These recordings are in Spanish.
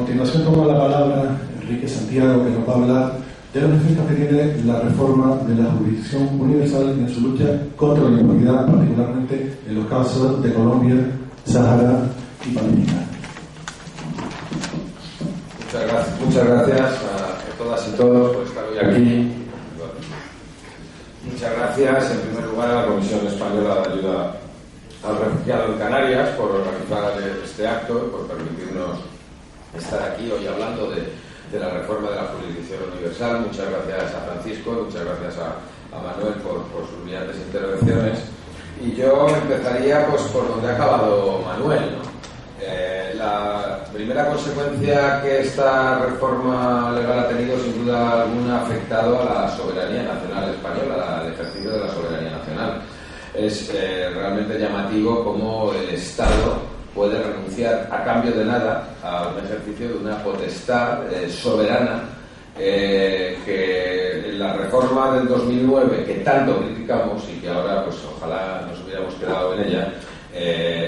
continuación toma la palabra Enrique Santiago, que nos va a hablar de los efectos que tiene la reforma de la jurisdicción universal en su lucha contra la impunidad, particularmente en los casos de Colombia, Sahara y Palestina. Muchas gracias a todas y todos por estar hoy aquí. Muchas gracias, en primer lugar, a la Comisión Española de Ayuda al Refugiado en Canarias por organizar este acto y por permitirnos estar aquí hoy hablando de la reforma de la jurisdicción universal. Muchas gracias a Francisco, muchas gracias a Manuel por sus brillantes intervenciones. Y yo empezaría pues por donde ha acabado Manuel, ¿no? La primera consecuencia que esta reforma legal ha tenido, sin duda alguna, ha afectado a la soberanía nacional española, al ejercicio de la soberanía nacional. Es realmente llamativo cómo el Estado puede renunciar a cambio de nada al ejercicio de una potestad soberana que en la reforma del 2009, que tanto criticamos y que ahora pues ojalá nos hubiéramos quedado en ella,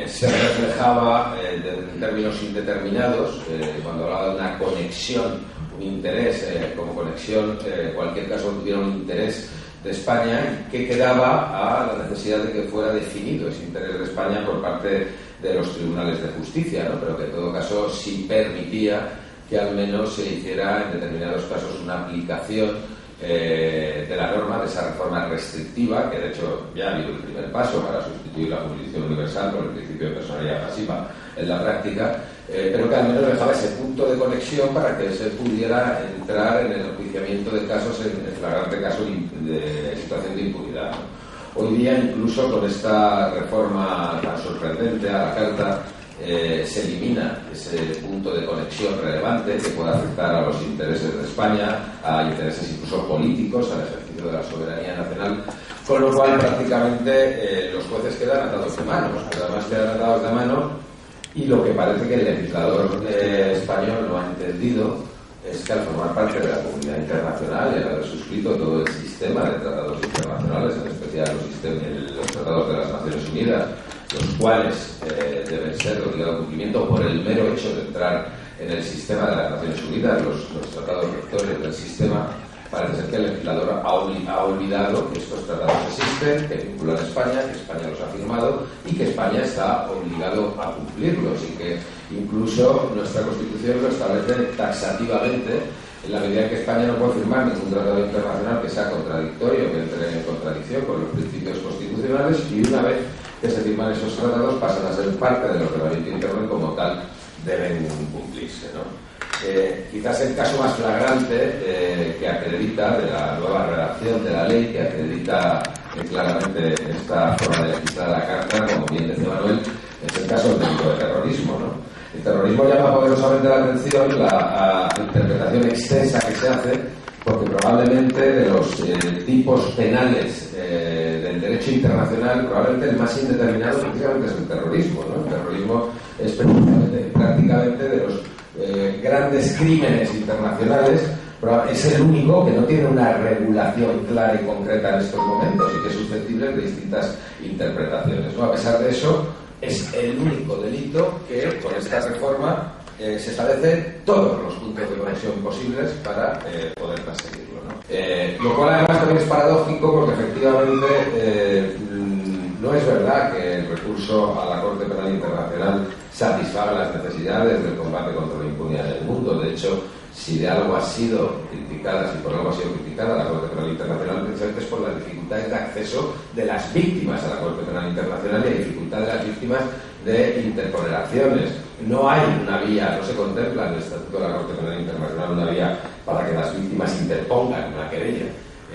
se reflejaba en términos indeterminados, cuando hablaba de una conexión, un interés, como conexión, en cualquier caso tuviera un interés de España, que quedaba a la necesidad de que fuera definido ese interés de España por parte de los tribunales de justicia, ¿no? Pero que en todo caso sí permitía que al menos se hiciera en determinados casos una aplicación de la norma, de esa reforma restrictiva, que de hecho ya ha habido el primer paso para sustituir la jurisdicción universal por el principio de personalidad pasiva en la práctica, pero que al menos dejaba ese punto de conexión para que se pudiera entrar en el enjuiciamiento de casos en flagrante caso de situación de impunidad, ¿no? Hoy día, incluso con esta reforma tan sorprendente a la Carta, se elimina ese punto de conexión relevante que puede afectar a los intereses de España, a intereses incluso políticos, al ejercicio de la soberanía nacional, con lo cual prácticamente los jueces quedan atados de manos, pero además quedan atados de manos, y lo que parece que el legislador español no ha entendido es que al formar parte de la comunidad internacional y al haber suscrito todo el sistema de tratados internacionales, en especial los tratados de las Naciones Unidas, los cuales deben ser de obligado cumplimiento por el mero hecho de entrar en el sistema de las Naciones Unidas, los tratados rectores del sistema, parece ser que el legislador ha olvidado que estos tratados existen, que vinculan a España, que España los ha firmado y que España está obligado a cumplirlos, y que incluso nuestra Constitución lo establece taxativamente, en la medida en que España no puede firmar ningún tratado internacional que sea contradictorio, que entre en contradicción con los principios constitucionales, y una vez que se firman esos tratados pasan a ser parte del ordenamiento interno y como tal deben cumplirse, ¿no? Quizás el caso más flagrante que acredita de la nueva redacción de la ley, que acredita claramente esta forma de legislar la Carta, como bien decía Manuel, es el caso del delito de terrorismo, ¿no? El terrorismo llama poderosamente la atención la interpretación extensa que se hace, porque probablemente de los tipos penales del derecho internacional, probablemente el más indeterminado precisamente es el terrorismo, ¿no? El terrorismo es prácticamente de los grandes crímenes internacionales, pero es el único que no tiene una regulación clara y concreta en estos momentos y que es susceptible de distintas interpretaciones, ¿no? A pesar de eso, es el único delito que con esta reforma se establece todos los puntos de conexión posibles para poder perseguirlo, ¿no? Lo cual además también es paradójico, porque efectivamente no es verdad que el recurso a la Corte Penal Internacional satisfaga las necesidades del combate contra la impunidad en el mundo. De hecho, si de algo ha sido criticada, si por algo ha sido criticada la Corte Penal Internacional, precisamente es por las dificultades de acceso de las víctimas a la Corte Penal Internacional y la dificultad de las víctimas de interponer acciones. No hay una vía, no se contempla en el Estatuto de la Corte Penal Internacional una vía para que las víctimas interpongan una querella.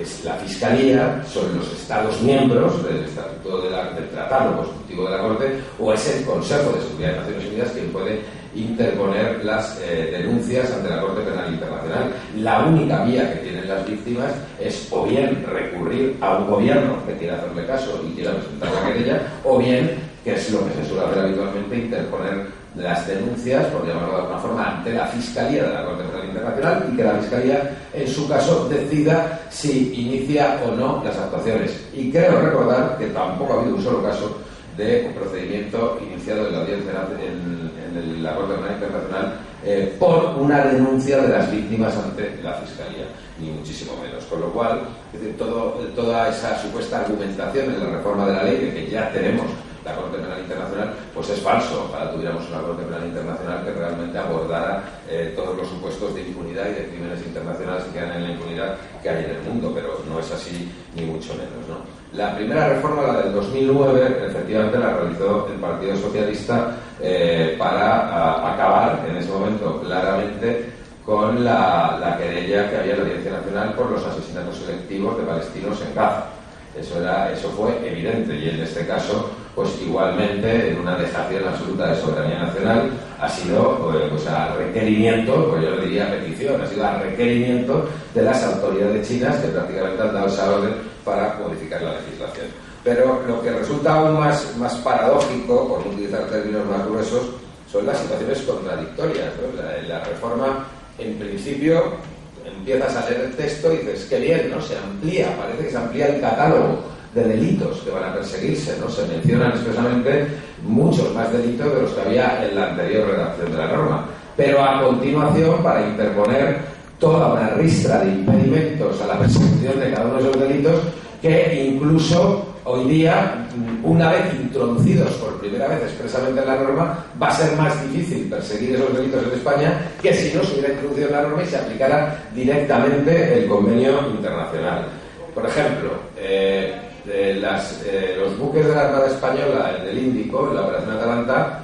Es la Fiscalía, son los Estados miembros del Estatuto del Tratado Constitutivo de la Corte, o es el Consejo de Seguridad de Naciones Unidas quien puede interponer las denuncias ante la Corte Penal Internacional. La única vía que tienen las víctimas es o bien recurrir a un gobierno que quiera hacerle caso y quiera presentar la querella, o bien, que es lo que se suele hacer habitualmente, interponer las denuncias, por llamarlo de alguna forma, ante la Fiscalía de la Corte Penal Internacional, y que la Fiscalía, en su caso, decida si inicia o no las actuaciones. Y creo recordar que tampoco ha habido un solo caso de un procedimiento iniciado en la Audiencia en la Corte Penal Internacional por una denuncia de las víctimas ante la Fiscalía, ni muchísimo menos. Con lo cual, toda esa supuesta argumentación en la reforma de la ley de que ya tenemos la Corte Penal Internacional, pues es falso. Ojalá tuviéramos una Corte Penal Internacional que realmente abordara todos los supuestos de impunidad y de crímenes internacionales que quedan en la impunidad que hay en el mundo, pero no es así ni mucho menos, ¿no? La primera reforma, la del 2009, efectivamente la realizó el Partido Socialista para acabar en ese momento claramente con la querella que había en la Audiencia Nacional por los asesinatos selectivos de palestinos en Gaza. Eso fue evidente, y en este caso, pues igualmente, en una dejación absoluta de soberanía nacional, ha sido pues a requerimiento, pues yo le diría petición, ha sido a requerimiento de las autoridades chinas, que prácticamente han dado esa orden para modificar la legislación. Pero lo que resulta aún más paradójico, por no utilizar términos más gruesos, son las situaciones contradictorias, ¿no? La reforma, en principio, empiezas a leer el texto y dices, qué bien, ¿no? Se amplía, parece que se amplía el catálogo de delitos que van a perseguirse, ¿no? Se mencionan expresamente muchos más delitos de los que había en la anterior redacción de la norma. Pero a continuación, para interponer toda una ristra de impedimentos a la persecución de cada uno de esos delitos, que incluso hoy día, una vez introducidos por primera vez expresamente en la norma, va a ser más difícil perseguir esos delitos en España que si no se hubiera introducido en la norma y se aplicara directamente el convenio internacional. Por ejemplo, los buques de la Armada Española, el del Índico, en la Operación Atalanta,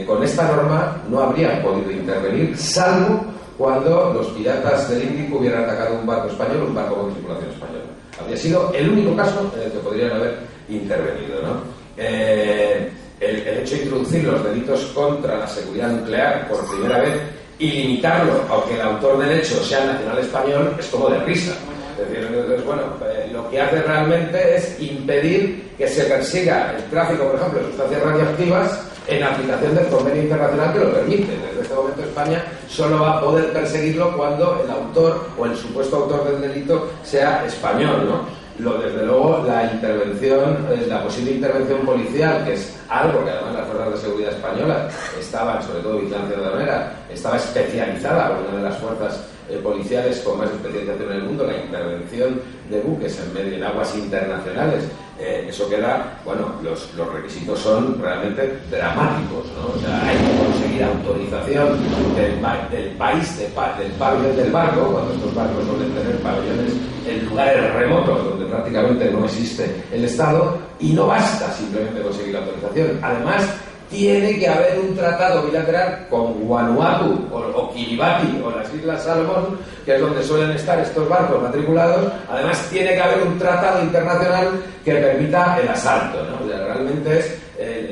con esta norma no habrían podido intervenir, salvo cuando los piratas del Índico hubieran atacado un barco español, un barco con tripulación española. Habría sido el único caso en el que podrían haber intervenido, ¿no? El hecho de introducir los delitos contra la seguridad nuclear por primera vez y limitarlo, aunque el autor del hecho sea nacional español, es como de risa. Es decir, entonces, bueno, lo que hace realmente es impedir que se persiga el tráfico, por ejemplo, de sustancias radioactivas en aplicación del convenio internacional que lo permite. Desde este momento España solo va a poder perseguirlo cuando el autor o el supuesto autor del delito sea español, ¿no? Desde luego, la intervención, la posible intervención policial, que es algo que además las fuerzas de seguridad españolas estaban, sobre todo Vigilancia Aduanera, estaba especializada por una de las fuerzas policiales con más especialización en el mundo, la intervención de buques en aguas internacionales. Eso queda, bueno, los requisitos son realmente dramáticos, ¿no? O sea, hay que conseguir autorización del país, del pabellón del barco, cuando estos barcos suelen tener pabellones en lugares remotos donde prácticamente no existe el Estado, y no basta simplemente conseguir la autorización. Además, tiene que haber un tratado bilateral con Vanuatu o Kiribati o las Islas Salomón, que es donde suelen estar estos barcos matriculados. Además, tiene que haber un tratado internacional que permita el asalto, ¿no? O sea, realmente es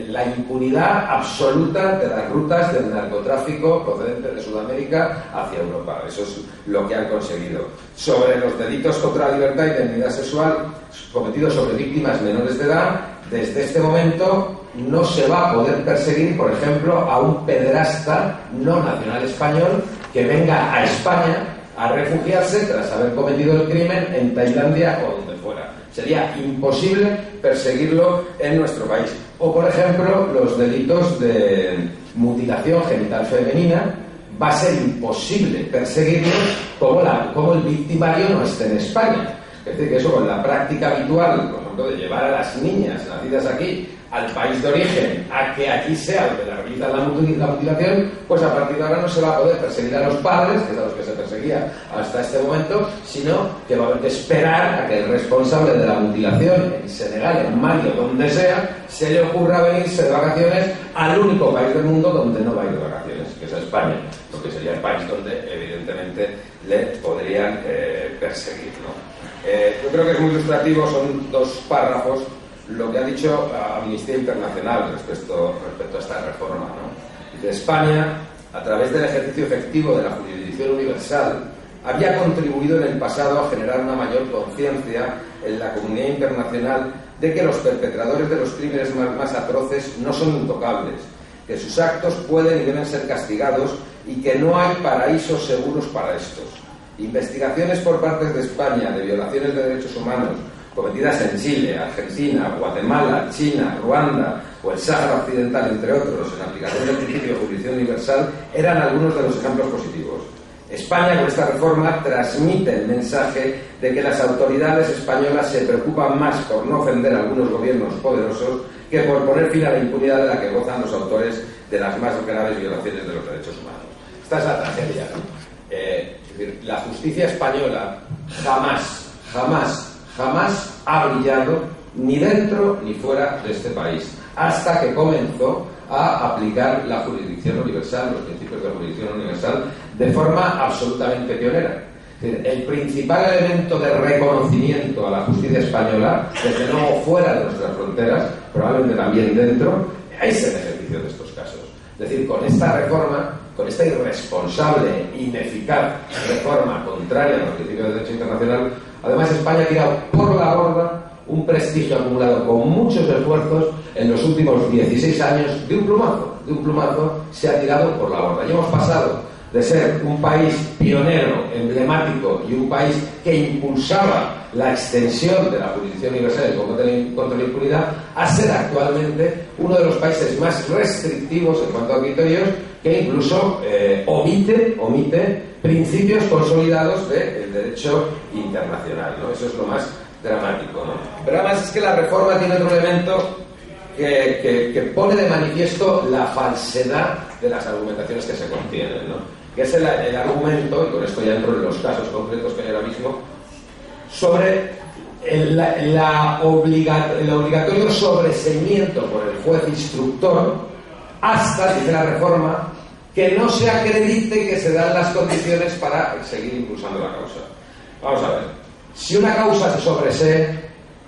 la impunidad absoluta de las rutas del narcotráfico procedente de Sudamérica hacia Europa. Eso es lo que han conseguido. Sobre los delitos contra la libertad y dignidad sexual cometidos sobre víctimas menores de edad, desde este momento no se va a poder perseguir, por ejemplo, a un pederasta no nacional español que venga a España a refugiarse tras haber cometido el crimen en Tailandia o donde fuera. Sería imposible perseguirlo en nuestro país. O, por ejemplo, los delitos de mutilación genital femenina, va a ser imposible perseguirlos como el victimario no esté en España. Es decir, que eso con la práctica habitual, por ejemplo, de llevar a las niñas nacidas aquí al país de origen, a que aquí sea donde la realizan la mutilación, pues a partir de ahora no se va a poder perseguir a los padres, que es a los que se perseguía hasta este momento, sino que va a haber que esperar a que el responsable de la mutilación en Senegal, en Mali o donde sea, se le ocurra venirse de vacaciones al único país del mundo donde no va a ir de vacaciones, que es a España, porque sería el país donde evidentemente le podrían perseguir, ¿no? Yo creo que es muy ilustrativo, son 2 párrafos, lo que ha dicho Amnistía Internacional respecto a esta reforma, ¿no? Dice: España, a través del ejercicio efectivo de la jurisdicción universal, había contribuido en el pasado a generar una mayor conciencia en la comunidad internacional de que los perpetradores de los crímenes más atroces no son intocables, que sus actos pueden y deben ser castigados y que no hay paraísos seguros para estos. Investigaciones por parte de España de violaciones de derechos humanos cometidas en Chile, Argentina, Guatemala, China, Ruanda, o el Sáhara Occidental, entre otros, en aplicación del principio de jurisdicción universal, eran algunos de los ejemplos positivos. España, con esta reforma, transmite el mensaje de que las autoridades españolas se preocupan más por no ofender a algunos gobiernos poderosos que por poner fin a la impunidad de la que gozan los autores de las más graves violaciones de los derechos humanos. Esta es la tragedia, ¿no? Es decir, la justicia española jamás ha brillado ni dentro ni fuera de este país, hasta que comenzó a aplicar la jurisdicción universal, los principios de jurisdicción universal, de forma absolutamente pionera. El principal elemento de reconocimiento a la justicia española, desde luego fuera de nuestras fronteras, probablemente también dentro, es el ejercicio de estos casos. Es decir, con esta reforma, con esta irresponsable, ineficaz reforma contraria a los principios de derecho internacional, además España ha tirado por la borda un prestigio acumulado con muchos esfuerzos en los últimos 16 años. De un plumazo se ha tirado por la borda. Y hemos pasado de ser un país pionero, emblemático y un país que impulsaba la extensión de la jurisdicción universal contra la impunidad, a ser actualmente uno de los países más restrictivos en cuanto a criterios, que incluso omite principios consolidados del derecho internacional, ¿no? Eso es lo más dramático, ¿no? Pero además es que la reforma tiene otro elemento que pone de manifiesto la falsedad de las argumentaciones que se contienen, ¿no? Que es el argumento, y con esto ya entro en los casos concretos que hay ahora mismo, sobre el obligatorio sobreseimiento por el juez instructor hasta, dice la reforma, que no se acredite que se dan las condiciones para seguir impulsando la causa. Vamos a ver, si una causa se sobresee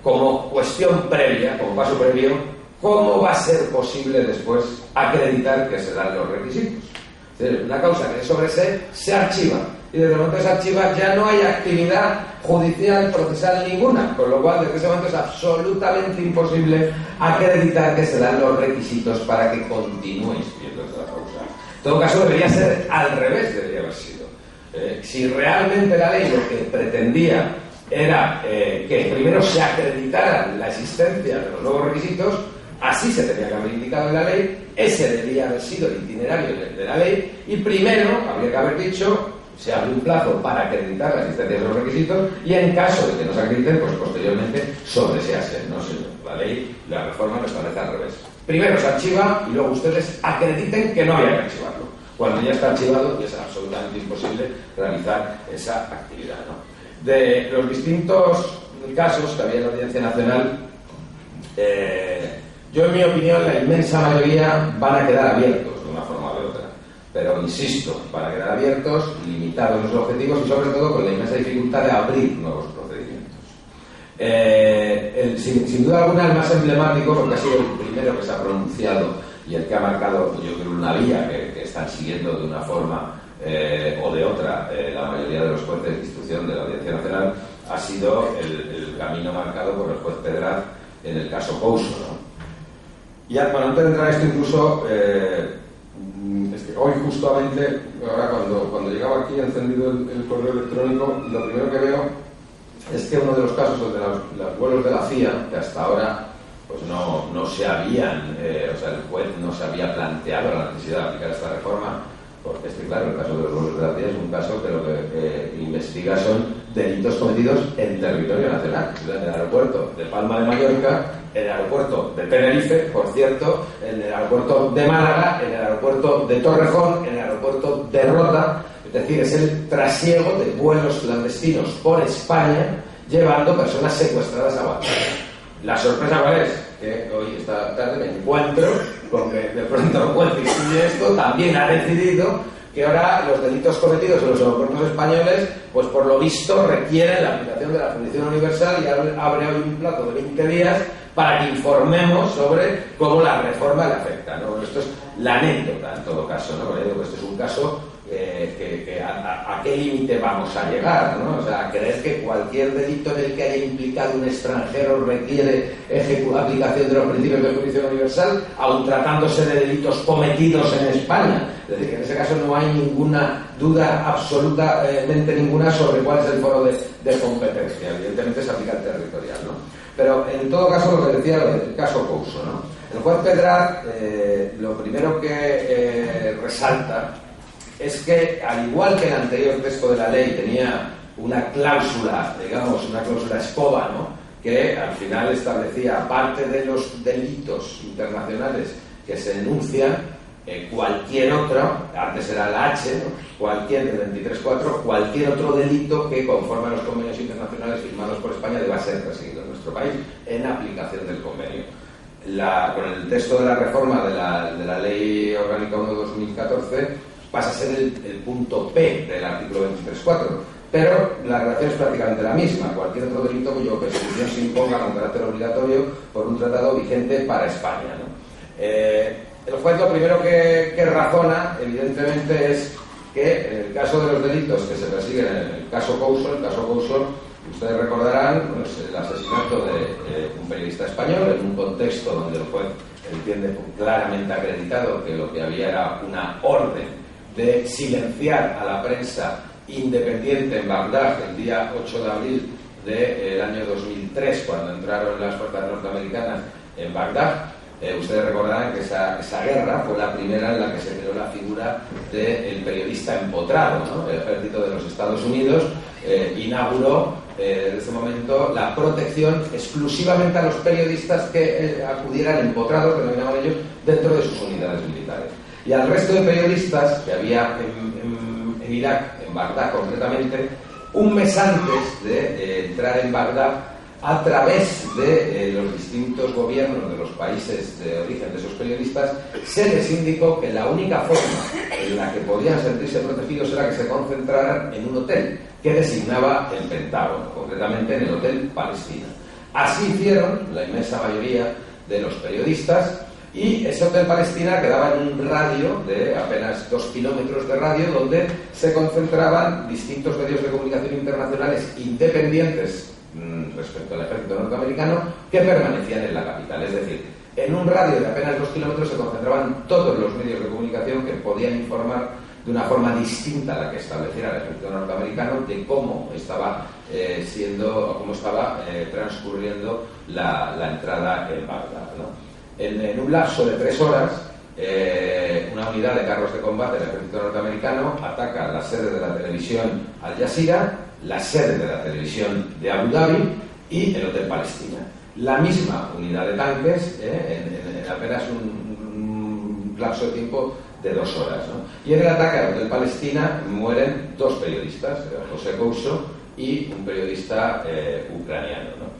como cuestión previa, como paso previo, ¿cómo va a ser posible después acreditar que se dan los requisitos? Es decir, una causa que se sobresee se archiva, y desde el momento que se archiva ya no hay actividad judicial procesal ninguna, con lo cual desde ese momento es absolutamente imposible acreditar que se dan los requisitos para que continúe instruyéndose la causa. En todo caso debería ser al revés, debería haber sido. Si realmente la ley lo que pretendía era que primero se acreditara la existencia de los nuevos requisitos, así se tenía que haber indicado en la ley, ese debería haber sido el itinerario de la ley, y primero habría que haber dicho: se abre un plazo para acreditar la existencia de los requisitos, y en caso de que no se acrediten, pues posteriormente sobresease. No sé, la ley, la reforma lo establece al revés. Primero se archiva y luego ustedes acrediten que no había que archivarlo. Cuando ya está archivado, es absolutamente imposible realizar esa actividad, ¿no? De los distintos casos que había en la Audiencia Nacional, yo, en mi opinión, la inmensa mayoría van a quedar abiertos de una forma o de otra. Pero, insisto, van a quedar abiertos, limitados los objetivos y, sobre todo, con la inmensa dificultad de abrir nuevos procedimientos. Sin duda alguna, el más emblemático, porque ha sido el primero que se ha pronunciado y el que ha marcado, yo creo, una vía que están siguiendo de una forma o de otra la mayoría de los jueces de instrucción de la Audiencia Nacional, ha sido el camino marcado por el juez Pedraz en el caso Couso, ¿no? Y para no entrar esto, incluso es que hoy justamente, ahora cuando llegaba aquí, he encendido el correo electrónico, y lo primero que veo es que uno de los casos, el de los vuelos de la CIA, que hasta ahora pues no se habían, o sea, el juez no se había planteado la necesidad de aplicar esta reforma, porque es que, claro, el caso de los vuelos de la CIA es un caso que lo que investiga son delitos cometidos en territorio nacional, en el aeropuerto de Palma de Mallorca, en el aeropuerto de Tenerife, por cierto, en el aeropuerto de Málaga, en el aeropuerto de Torrejón, en el aeropuerto de Rota. Es decir, es el trasiego de vuelos clandestinos por España llevando personas secuestradas a Guatemala. La sorpresa, ¿cuál es? Que hoy, esta tarde, me encuentro con que de pronto el juez que estudia esto también ha decidido que ahora los delitos cometidos en los aeropuertos españoles, pues por lo visto requieren la aplicación de la jurisdicción universal, y abre hoy un plazo de 20 días para que informemos sobre cómo la reforma le afecta, ¿no? Esto es la anécdota, en todo caso, ¿no? Porque digo que este es un caso a qué límite vamos a llegar, ¿no? O sea, creer que cualquier delito en el que haya implicado un extranjero requiere aplicación de los principios de jurisdicción universal, aun tratándose de delitos cometidos en España. Es decir, que en ese caso no hay ninguna duda, absolutamente ninguna, sobre cuál es el foro de competencia. Evidentemente se aplica el territorial, ¿no? Pero en todo caso, lo que decía el caso Couso, ¿no? El juez Pedraz, lo primero que resalta es que, al igual que el anterior texto de la ley tenía una cláusula, digamos, una cláusula escoba, ¿no?, que al final establecía, aparte de los delitos internacionales que se enuncian, cualquier otro, antes era la H, ¿no?, cualquier, del 23.4, cualquier otro delito que, conforme a los convenios internacionales firmados por España, deba ser perseguido en nuestro país en aplicación del convenio. Con el texto de la reforma de la Ley Orgánica 1/2014 pasa a ser el punto P del artículo 23.4, pero la redacción es prácticamente la misma: cualquier otro delito cuya persecución se imponga con carácter obligatorio por un tratado vigente para España, ¿no? El juez lo primero que razona, evidentemente, es que en el caso de los delitos que se persiguen en el caso Couso, ustedes recordarán, pues, el asesinato de un periodista español en un contexto donde el juez entiende claramente acreditado que lo que había era una orden de silenciar a la prensa independiente en Bagdad el día 8 de abril del año 2003, cuando entraron las fuerzas norteamericanas en Bagdad. Ustedes recordarán que esa guerra fue la primera en la que se creó la figura del periodista empotrado, ¿no? El ejército de los Estados Unidos inauguró desde ese momento la protección exclusivamente a los periodistas que acudieran empotrados, que denominaban ellos, dentro de sus unidades militares. Y al resto de periodistas que había en Irak, en Bagdad concretamente, un mes antes de entrar en Bagdad, a través de los distintos gobiernos de los países de origen de esos periodistas, se les indicó que la única forma en la que podían sentirse protegidos era que se concentraran en un hotel que designaba el Pentágono, concretamente en el Hotel Palestina. Así hicieron la inmensa mayoría de los periodistas, y ese Hotel Palestina quedaba en un radio de apenas 2 kilómetros de radio, donde se concentraban distintos medios de comunicación internacionales independientes respecto al ejército norteamericano, que permanecían en la capital. Es decir, en un radio de apenas 2 kilómetros se concentraban todos los medios de comunicación que podían informar de una forma distinta a la que estableciera el ejército norteamericano de cómo estaba transcurriendo la entrada en Bagdad, ¿no? En un lapso de 3 horas, una unidad de carros de combate del ejército norteamericano ataca la sede de la televisión Al Jazeera, la sede de la televisión de Abu Dhabi y el Hotel Palestina. La misma unidad de tanques en apenas un lapso de tiempo de 2 horas, ¿no? Y en el ataque al Hotel Palestina mueren 2 periodistas, José Couso y un periodista ucraniano, ¿no?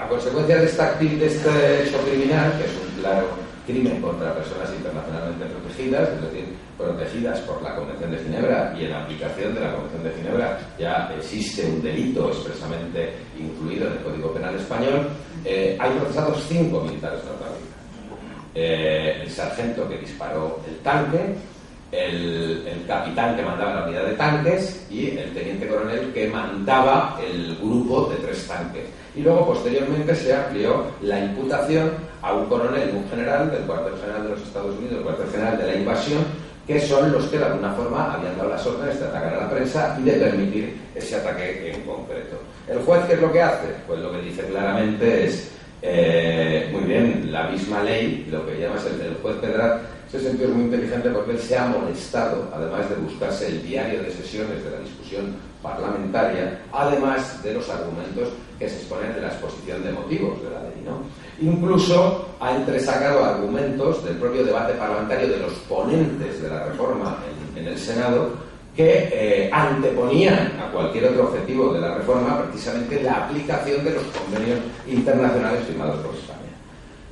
A consecuencia de este hecho criminal, que es un claro crimen contra personas internacionalmente protegidas, es decir, protegidas por la Convención de Ginebra, y en aplicación de la Convención de Ginebra ya existe un delito expresamente incluido en el Código Penal español, hay procesados 5 militares norteamericanos. El sargento que disparó el tanque, el capitán que mandaba la unidad de tanques y el teniente coronel que mandaba el grupo de 3 tanques. Y luego, posteriormente, se amplió la imputación a un coronel y un general del cuartel general de los Estados Unidos, el cuartel general de la invasión, que son los que de alguna forma habían dado las órdenes de atacar a la prensa y de permitir ese ataque en concreto. ¿El juez qué es lo que hace? Pues lo que dice claramente es, muy bien, la misma ley, lo que llamas el juez Pedraz, ese sentido es muy inteligente porque él se ha molestado, además de buscarse el diario de sesiones de la discusión parlamentaria, además de los argumentos que se exponen en la exposición de motivos de la ley, ¿no? Incluso ha entresacado argumentos del propio debate parlamentario de los ponentes de la reforma en el Senado, que anteponían a cualquier otro objetivo de la reforma precisamente la aplicación de los convenios internacionales firmados por España.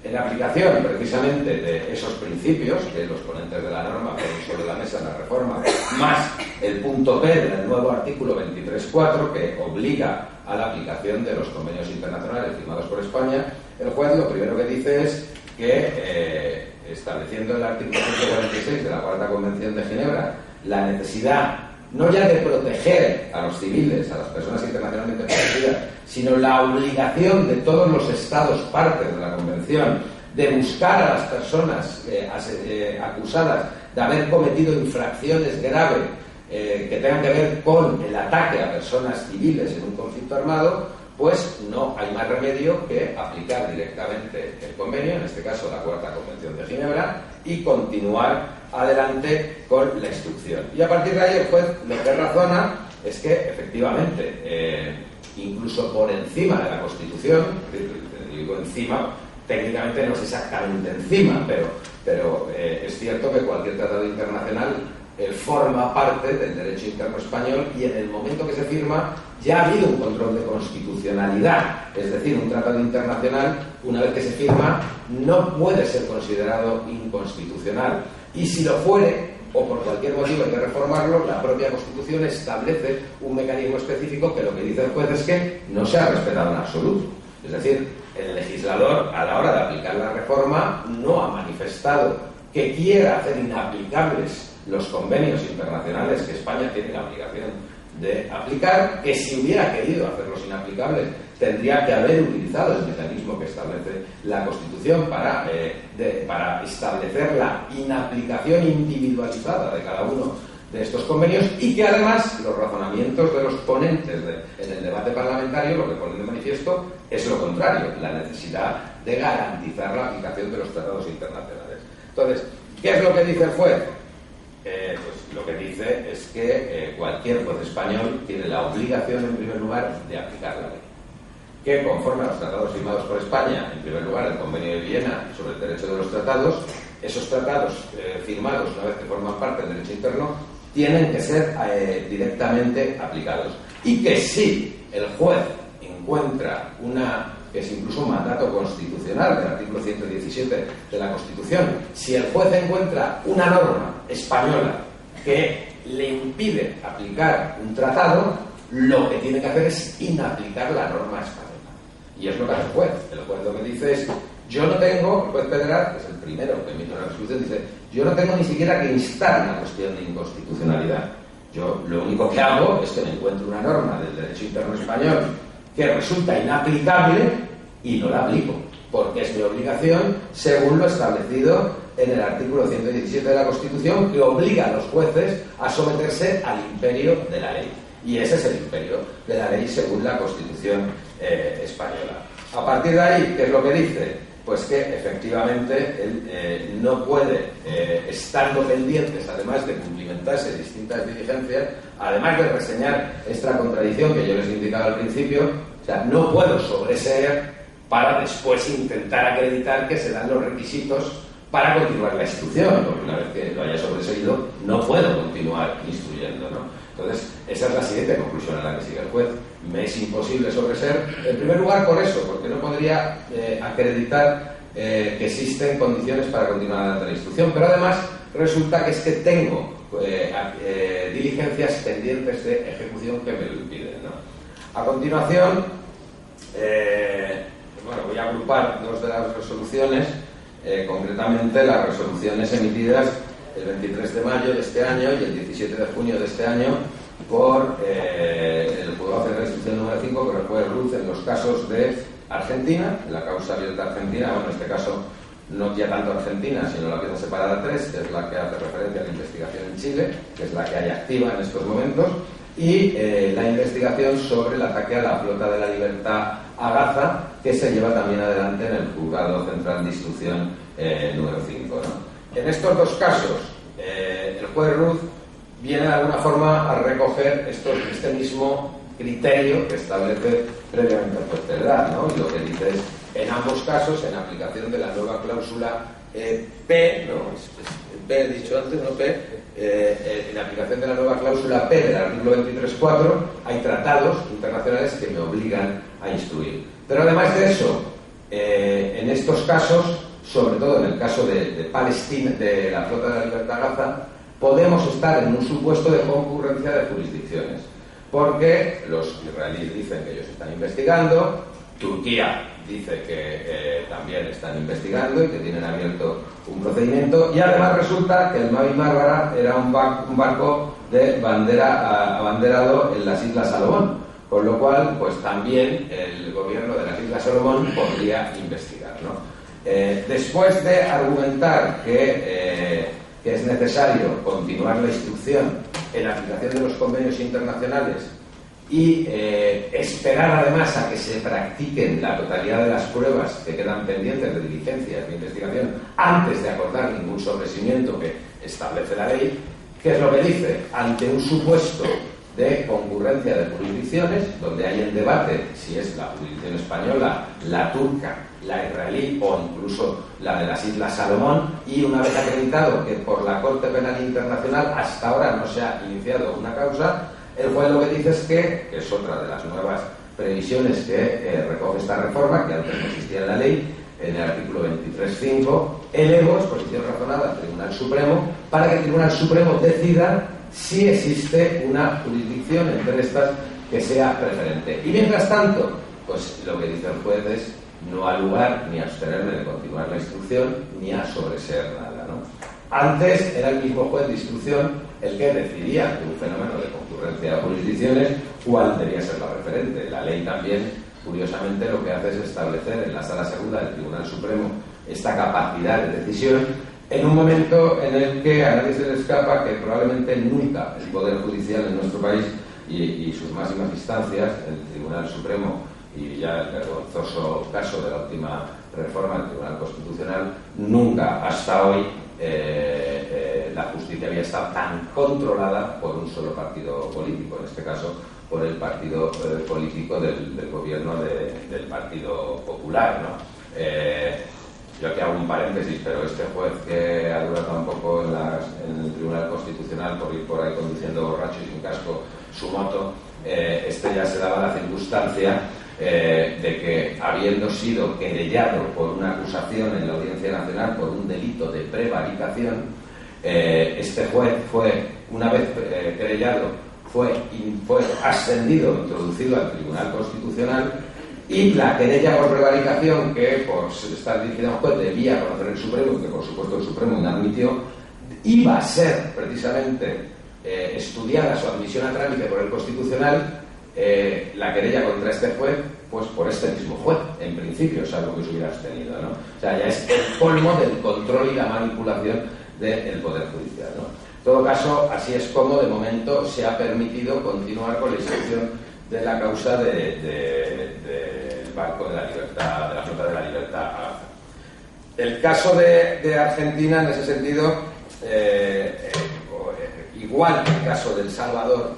En aplicación precisamente de esos principios que los ponentes de la norma ponen sobre la mesa en la reforma, más el punto P del nuevo artículo 23.4 que obliga a la aplicación de los convenios internacionales firmados por España, el juez lo primero que dice es que, estableciendo el artículo 146 de la Cuarta Convención de Ginebra la necesidad no ya de proteger a los civiles, a las personas internacionalmente protegidas, sino la obligación de todos los estados partes de la Convención de buscar a las personas acusadas de haber cometido infracciones graves que tengan que ver con el ataque a personas civiles en un conflicto armado, pues no hay más remedio que aplicar directamente el convenio, en este caso la Cuarta Convención de Ginebra, y continuar adelante con la instrucción. Y a partir de ahí el juez lo que razona es que efectivamente, incluso por encima de la Constitución, digo encima, técnicamente no es exactamente encima, pero es cierto que cualquier tratado internacional forma parte del derecho interno español, y en el momento que se firma ya ha habido un control de constitucionalidad. Es decir, un tratado internacional, una vez que se firma, no puede ser considerado inconstitucional, y si lo fuere, o por cualquier motivo hay que reformarlo, la propia Constitución establece un mecanismo específico que lo que dice el juez es que no se ha respetado en absoluto. Es decir, el legislador, a la hora de aplicar la reforma, no ha manifestado que quiera hacer inaplicables los convenios internacionales que España tiene la obligación de aplicar, que si hubiera querido hacerlos inaplicables tendría que haber utilizado el mecanismo que establece la Constitución para establecer la inaplicación individualizada de cada uno de estos convenios, y que además los razonamientos de los ponentes en el debate parlamentario lo que ponen de manifiesto es lo contrario, la necesidad de garantizar la aplicación de los tratados internacionales. Entonces, ¿qué es lo que dice el juez? Pues lo que dice es que cualquier juez español tiene la obligación, en primer lugar, de aplicar la ley. Que conforme a los tratados firmados por España, en primer lugar el Convenio de Viena sobre el derecho de los tratados, esos tratados firmados, una vez que forman parte del derecho interno, tienen que ser directamente aplicados. Y que si el juez encuentra que es incluso un mandato constitucional del artículo 117 de la Constitución, si el juez encuentra una norma española que le impide aplicar un tratado, lo que tiene que hacer es inaplicar la norma española. Y es lo que hace el juez. El juez lo que dice es, yo no tengo, el juez federal, que es el primero que emite una resolución, dice, yo no tengo ni siquiera que instar una cuestión de inconstitucionalidad. Yo lo único que hago es que me encuentro una norma del derecho interno español que resulta inaplicable y no la aplico, porque es mi obligación según lo establecido en el artículo 117 de la Constitución, que obliga a los jueces a someterse al imperio de la ley. Y ese es el imperio de la ley según la Constitución española. A partir de ahí, ¿qué es lo que dice? Pues que efectivamente él no puede, estando pendientes, además de cumplimentarse distintas diligencias, además de reseñar esta contradicción que yo les indicaba al principio, o sea, no puedo sobreseer para después intentar acreditar que se dan los requisitos para continuar la instrucción, porque una vez que lo haya sobreseído, no puedo continuar instruyendo, ¿no? Entonces, esa es la siguiente conclusión a la que sigue el juez. Me es imposible sobreseer, en primer lugar por eso, porque no podría acreditar que existen condiciones para continuar adelante la instrucción, pero además resulta que es que tengo diligencias pendientes de ejecución que me lo impiden, ¿no? A continuación, voy a agrupar dos de las resoluciones, concretamente las resoluciones emitidas el 23 de mayo de este año y el 17 de junio de este año por el Juzgado Federal de Instrucción número 5, por el juez Ruz, en los casos de Argentina, en la causa abierta argentina, bueno, en este caso no ya tanto Argentina, sino la pieza separada 3, que es la que hace referencia a la investigación en Chile, que es la que hay activa en estos momentos, y la investigación sobre el ataque a la Flota de la Libertad a Gaza, que se lleva también adelante en el Juzgado Central de Instrucción número 5, ¿no? En estos dos casos, el juez Ruz viene de alguna forma a recoger este mismo criterio que establece previamente el juez federal, ¿no? Y lo que dice es, en ambos casos, en aplicación de la nueva cláusula P, ¿no? P he dicho antes, no P, en aplicación de la nueva cláusula P del artículo 23.4, hay tratados internacionales que me obligan a instruir. Pero además de eso, en estos casos, sobre todo en el caso de Palestina, de la Flota de la Libertad Gaza, podemos estar en un supuesto de concurrencia de jurisdicciones, porque los israelíes dicen que ellos están investigando, Turquía dice que también están investigando y que tienen abierto un procedimiento, y además resulta que el Mavi Mármara era un barco de abanderado en las Islas Salomón, con lo cual pues también el gobierno de las Islas Salomón podría investigar, ¿no? Después de argumentar que es necesario continuar la instrucción en aplicación de los convenios internacionales y esperar además a que se practiquen la totalidad de las pruebas que quedan pendientes de diligencias de investigación antes de acordar ningún sobreseimiento que establece la ley. ¿Qué es lo que dice? Ante un supuesto de concurrencia de jurisdicciones, donde hay en debate si es la jurisdicción española, la turca, la israelí o incluso la de las Islas Salomón, y una vez acreditado que por la Corte Penal Internacional hasta ahora no se ha iniciado una causa, el juez lo que dice es que es otra de las nuevas previsiones que recoge esta reforma, que antes no existía en la ley, en el artículo 23.5, elevo exposición razonada al Tribunal Supremo para que el Tribunal Supremo decida si existe una jurisdicción entre estas que sea preferente. Y mientras tanto, pues lo que dice el juez es no ha lugar ni a abstenerme de continuar la instrucción ni a sobreseer nada, ¿no? Antes era el mismo juez de instrucción el que decidía ante un fenómeno de concurrencia de jurisdicciones cuál debía ser la preferente. La ley también, curiosamente, lo que hace es establecer en la Sala Segunda del Tribunal Supremo esta capacidad de decisión en un momento en el que a nadie se le escapa que probablemente nunca el Poder Judicial en nuestro país y sus máximas instancias, el Tribunal Supremo y ya el vergonzoso caso de la última reforma del Tribunal Constitucional, nunca hasta hoy la justicia había estado tan controlada por un solo partido político, en este caso por el partido político del gobierno del Partido Popular, ¿no? Yo aquí hago un paréntesis, pero este juez que ha durado un poco en el Tribunal Constitucional por ir por ahí conduciendo borracho y sin casco su moto, este ya se daba la circunstancia de que, habiendo sido querellado por una acusación en la Audiencia Nacional por un delito de prevaricación, este juez fue, una vez querellado, fue ascendido, introducido al Tribunal Constitucional, y la querella por prevaricación, que por estar dirigida a un juez debía conocer el Supremo, y que por supuesto el Supremo no admitió, iba a ser precisamente estudiada su admisión a trámite por el Constitucional, la querella contra este juez, pues por este mismo juez, en principio, salvo que se hubiera abstenido, ¿no? O sea, ya es el colmo del control y la manipulación del Poder Judicial, ¿no? En todo caso, así es como de momento se ha permitido continuar con la instrucción de la causa del barco de la libertad, de la flota de la Libertad. El caso de Argentina, en ese sentido, igual que el caso del Salvador,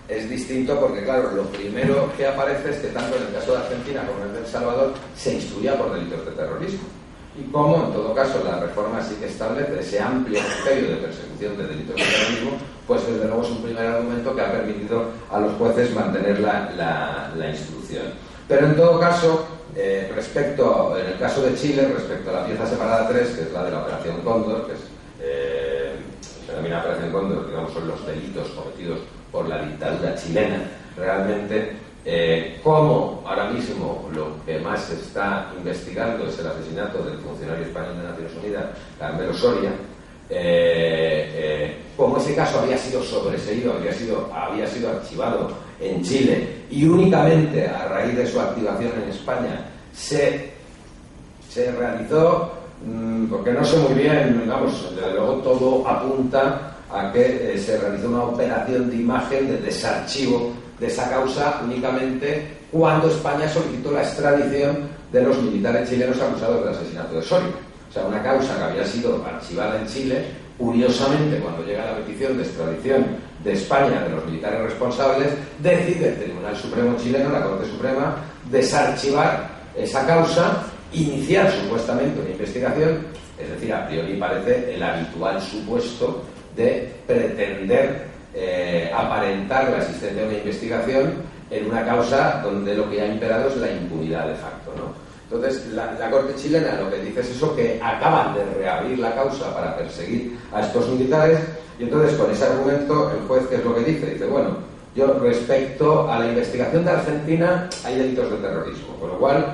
es distinto porque, claro, lo primero que aparece es que tanto en el caso de Argentina como en el de El Salvador se instruía por delitos de terrorismo. Y como, en todo caso, la reforma sí que establece ese amplio criterio de persecución de delitos de terrorismo, pues desde luego es un primer argumento que ha permitido a los jueces mantener la instrucción. Pero en todo caso, en el caso de Chile, respecto a la pieza separada 3, que es la de la Operación Cóndor, que se denomina Operación Cóndor, digamos, son los delitos cometidos por la dictadura chilena, realmente, como ahora mismo lo que más se está investigando es el asesinato del funcionario español de Naciones Unidas, Carmelo Soria, como ese caso había sido sobreseído, había sido archivado en Chile y únicamente a raíz de su activación en España se realizó, porque no sé muy bien, vamos, desde luego todo apunta a que se realizó una operación de imagen de desarchivo de esa causa únicamente cuando España solicitó la extradición de los militares chilenos acusados del asesinato de Soria. O sea, una causa que había sido archivada en Chile, curiosamente, cuando llega la petición de extradición de España de los militares responsables, decide el Tribunal Supremo chileno, la Corte Suprema, desarchivar esa causa, iniciar supuestamente una investigación, es decir, a priori parece el habitual supuesto de pretender aparentar la existencia de una investigación en una causa donde lo que ha imperado es la impunidad de facto, ¿no? Entonces, la Corte chilena lo que dice es eso, que acaban de reabrir la causa para perseguir a estos militares, y entonces con ese argumento el juez, ¿qué es lo que dice? Dice, bueno, yo respecto a la investigación de Argentina hay delitos de terrorismo, con lo cual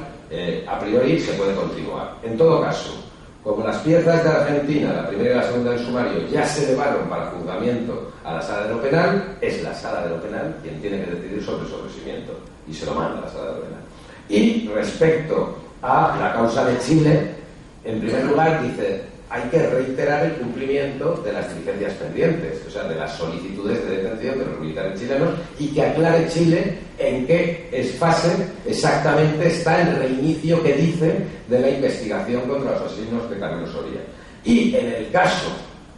a priori se puede continuar. En todo caso, como las piezas de Argentina, la primera y la segunda del sumario, ya se elevaron para juzgamiento a la Sala de lo Penal, es la Sala de lo Penal quien tiene que decidir sobre el sobreseimiento y se lo manda a la Sala de lo Penal. Y respecto a la causa de Chile, en primer lugar dice, hay que reiterar el cumplimiento de las diligencias pendientes, o sea, de las solicitudes de detención de los militares chilenos, y que aclare Chile en qué fase exactamente está el reinicio que dice de la investigación contra los asesinos de Carlos Soria. Y en el caso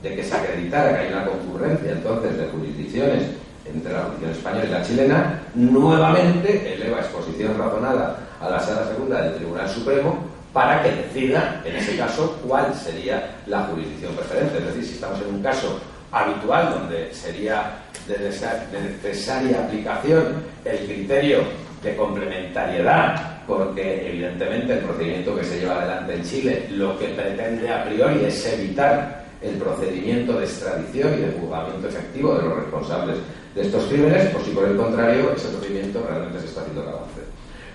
de que se acreditara que hay una concurrencia entonces de jurisdicciones entre la jurisdicción española y la chilena, nuevamente eleva exposición razonada a la Sala Segunda del Tribunal Supremo para que decida, en ese caso, cuál sería la jurisdicción preferente. Es decir, si estamos en un caso habitual donde sería de necesaria aplicación el criterio de complementariedad, porque evidentemente el procedimiento que se lleva adelante en Chile lo que pretende a priori es evitar el procedimiento de extradición y de juzgamiento efectivo de los responsables de estos crímenes, o si por el contrario ese procedimiento realmente se está haciendo el avance.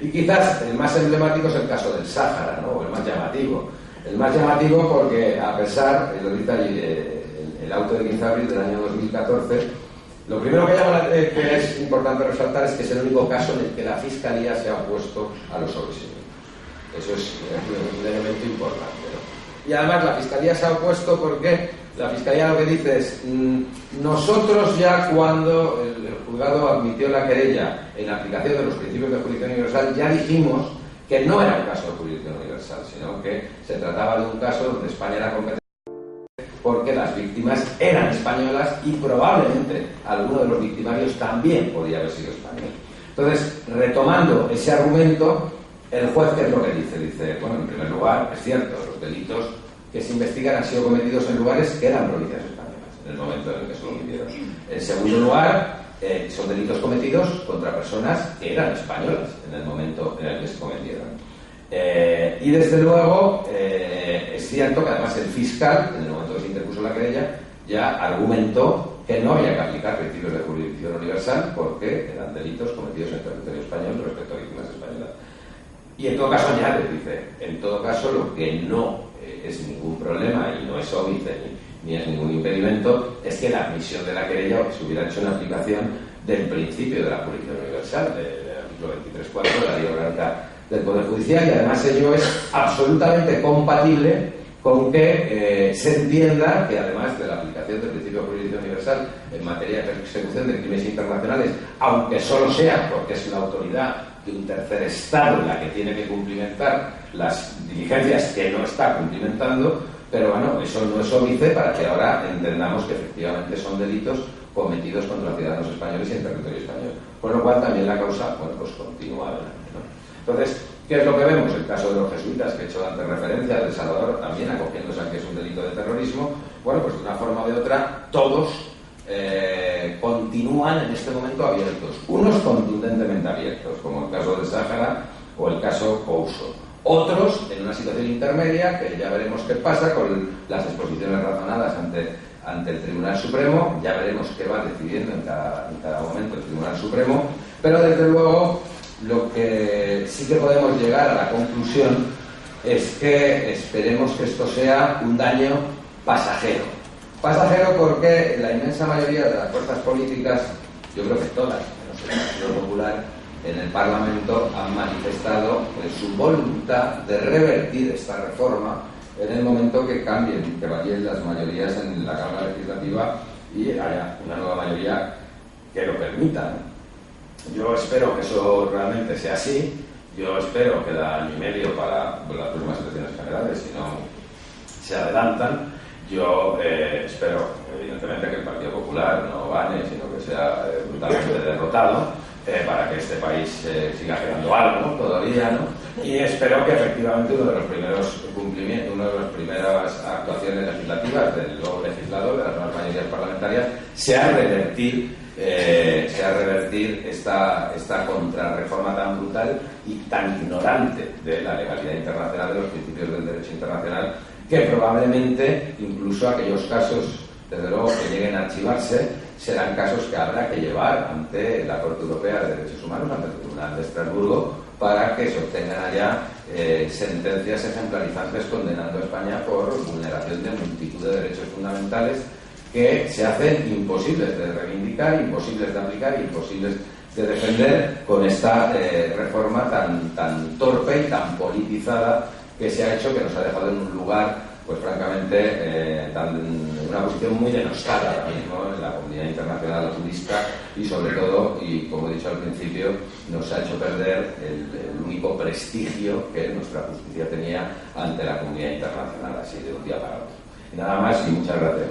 Y quizás el más emblemático es el caso del Sáhara, ¿no? O el más llamativo. El más llamativo porque, a pesar, lo dice allí, el auto de 15 de abril del año 2014, lo primero que es importante resaltar es que es el único caso en el que la Fiscalía se ha opuesto a los sobreseimientos. Eso es un elemento importante, ¿no? Y además la Fiscalía se ha opuesto porque la Fiscalía lo que dice es: nosotros ya cuando el juzgado admitió la querella en aplicación de los principios de jurisdicción universal, ya dijimos que no era un caso de jurisdicción universal, sino que se trataba de un caso donde España era competente porque las víctimas eran españolas y probablemente alguno de los victimarios también podía haber sido español. Entonces, retomando ese argumento, el juez, ¿qué es lo que dice? Dice, bueno, en primer lugar, es cierto, los delitos que se investigan han sido cometidos en lugares que eran provincias españolas, en el momento en el que se cometieron. En segundo lugar, son delitos cometidos contra personas que eran españolas en el momento en el que se cometieron. Y desde luego, es cierto que además el fiscal, en el momento que se interpuso la querella, ya argumentó que no había que aplicar principios de jurisdicción universal porque eran delitos cometidos en el territorio español respecto a víctimas españolas. Y en todo caso añade, dice, en todo caso lo que no es ningún problema y no es óbice ni es ningún impedimento es que la admisión de la querella se hubiera hecho en aplicación del principio de la jurisdicción universal, del artículo 23.4 de la Ley Orgánica del Poder Judicial, y además ello es absolutamente compatible con que se entienda que además de la aplicación del principio de jurisdicción universal en materia de persecución de crímenes internacionales, aunque solo sea porque es la autoridad de un tercer Estado la que tiene que cumplimentar las diligencias que no está cumplimentando, pero bueno, eso no es óbice para que ahora entendamos que efectivamente son delitos cometidos contra los ciudadanos españoles y en territorio español. Por lo cual también la causa, bueno, pues continúa adelante, ¿no? Entonces, ¿qué es lo que vemos? El caso de los jesuitas, que he hecho antes referencia, de El Salvador, también acogiéndose a que es un delito de terrorismo. Bueno, pues de una forma o de otra, todos continúan en este momento abiertos. Unos contundentemente abiertos, como el caso de Sáhara o el caso Couso. Otros en una situación intermedia, que ya veremos qué pasa con las exposiciones razonadas ante el Tribunal Supremo. Ya veremos qué va decidiendo en cada momento el Tribunal Supremo. Pero desde luego, lo que sí que podemos llegar a la conclusión es que esperemos que esto sea un daño pasajero. Pasajero porque la inmensa mayoría de las fuerzas políticas, yo creo que todas, menos el Partido Popular, en el Parlamento han manifestado su voluntad de revertir esta reforma en el momento que cambien, que varíen las mayorías en la Cámara Legislativa y haya una nueva mayoría que lo permita. Yo espero que eso realmente sea así. Yo espero que da año y medio para las próximas elecciones generales, si no se adelantan. Yo espero, evidentemente, que el Partido Popular no gane, sino que sea brutalmente derrotado, para que este país siga generando algo, ¿no? Todavía, ¿no? Y espero que efectivamente uno de los primeros cumplimientos, una de las primeras actuaciones legislativas del nuevo legislador, de las nuevas mayorías parlamentarias, sea revertir esta contrarreforma tan brutal y tan ignorante de la legalidad internacional, de los principios del derecho internacional, que probablemente incluso aquellos casos, desde luego, que lleguen a archivarse, serán casos que habrá que llevar ante la Corte Europea de Derechos Humanos, ante el Tribunal de Estrasburgo, para que se obtengan allá sentencias ejemplarizantes condenando a España por vulneración de multitud de derechos fundamentales que se hacen imposibles de reivindicar, imposibles de aplicar, imposibles de defender con esta reforma tan torpe y tan politizada que se ha hecho, que nos ha dejado en un lugar pues francamente están en una posición muy denostada ahora mismo en la comunidad internacional jurista y sobre todo, y como he dicho al principio, nos ha hecho perder el único prestigio que nuestra justicia tenía ante la comunidad internacional, así de un día para otro. Y nada más y muchas gracias.